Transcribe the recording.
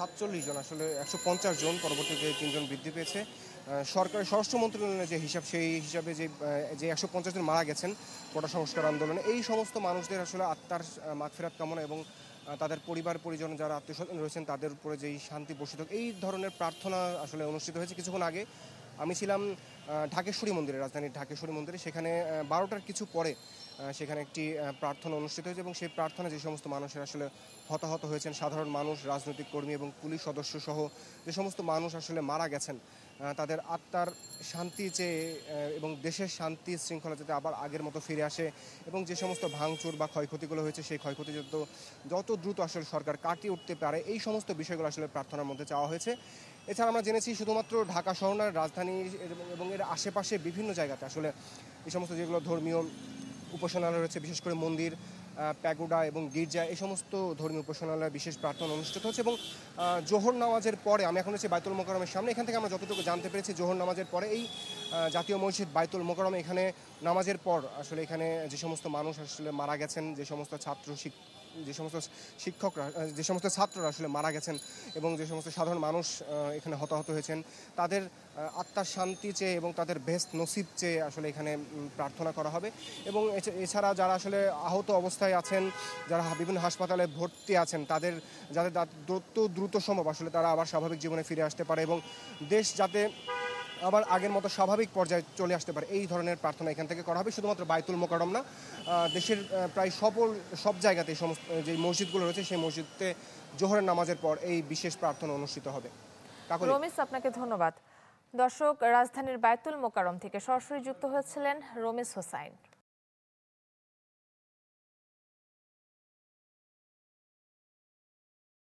47 জন, আসলে 150 জন, পরবর্তীতে 3 জন বৃদ্ধি পেয়েছে। সরকারের স্বরাষ্ট্র মন্ত্রণালয়ের যে হিসাব, সেই হিসাবে যে 150 জন মারা গেছেন কোটা সংস্কার আন্দোলনে, এই সমস্ত মানুষদের আসলে আত্মার মাগফিরাত কামনা এবং তাদের পরিবার পরিজন যারা আত্মীয়স্বজন রয়েছেন তাদের উপরে যেই শান্তি বর্ষিত হোক, এই ধরনের প্রার্থনা আসলে অনুষ্ঠিত হয়েছে। কিছুক্ষণ আগে আমি ছিলাম ঢাকেশ্বরী মন্দিরে, রাজধানীর ঢাকেশ্বরী মন্দিরে। সেখানে 12টার কিছু পরে সেখানে একটি প্রার্থনা অনুষ্ঠিত হয়েছে এবং সেই প্রার্থনা যে সমস্ত মানুষের আসলে হতাহত হয়েছেন, সাধারণ মানুষ, রাজনৈতিক কর্মী এবং পুলিশ সদস্য সহ যে সমস্ত মানুষ আসলে মারা গেছেন, তাদের আত্মার শান্তি চেয়ে এবং দেশের শান্তি শৃঙ্খলা যাতে আবার আগের মতো ফিরে আসে এবং যে সমস্ত ভাঙচুর বা ক্ষয়ক্ষতিগুলো হয়েছে সেই ক্ষয়ক্ষতি যত দ্রুত আসলে সরকার কাটিয়ে উঠতে পারে, এই সমস্ত বিষয়গুলো আসলে প্রার্থনার মধ্যে চাওয়া হয়েছে। এছাড়া আমরা জেনেছি শুধুমাত্র ঢাকা শহর নয়, রাজধানী এবং এর আশেপাশে বিভিন্ন জায়গাতে আসলে এই সমস্ত যেগুলো ধর্মীয় উপাসনালয় রয়েছে, বিশেষ করে মন্দির, প্যাগোডা এবং গির্জা, এই সমস্ত ধর্মীয় উপাসনালয়ে বিশেষ প্রার্থনা অনুষ্ঠিত হচ্ছে। এবং জোহর নামাজের পরে, আমি এখন হচ্ছে বাইতুল মোকাররমের সামনে, এখান থেকে আমরা যতটুকু জানতে পেরেছি জোহর নামাজের পরে এই জাতীয় মসজিদ বাইতুল মোকাররম, এখানে নামাজের পর আসলে এখানে যে সমস্ত মানুষ আসলে মারা গেছেন, যে সমস্ত যে সমস্ত শিক্ষকরা, যে সমস্ত ছাত্ররা আসলে মারা গেছেন এবং যে সমস্ত সাধারণ মানুষ এখানে হতাহত হয়েছেন, তাদের আত্মার শান্তি চেয়ে এবং তাদের বেহেশত নসিব চেয়ে আসলে এখানে প্রার্থনা করা হবে। এবং এছাড়া যারা আসলে আহত অবস্থায় আছেন, যারা বিভিন্ন হাসপাতালে ভর্তি আছেন, যাদের দ্রুত সম্ভব আসলে তারা আবার স্বাভাবিক জীবনে ফিরে আসতে পারে এবং দেশ যাতে আবার আগের মতো স্বাভাবিক পর্যায়ে চলে আসতে পারে, এই ধরনের প্রার্থনা এখান থেকে করা হবে। শুধুমাত্র বাইতুল মোকাররম না, দেশের প্রায় সব জায়গাতে সমস্ত যে মসজিদগুলো রয়েছে সেই মসজিদে জোহরের নামাজের পর এই বিশেষ প্রার্থনা অনুষ্ঠিত হবে। রমিস, আপনাকে ধন্যবাদ। দর্শক, রাজধানীর বাইতুল মোকাররম থেকে সরাসরি যুক্ত হয়েছিলেন রমিস হোসাইন।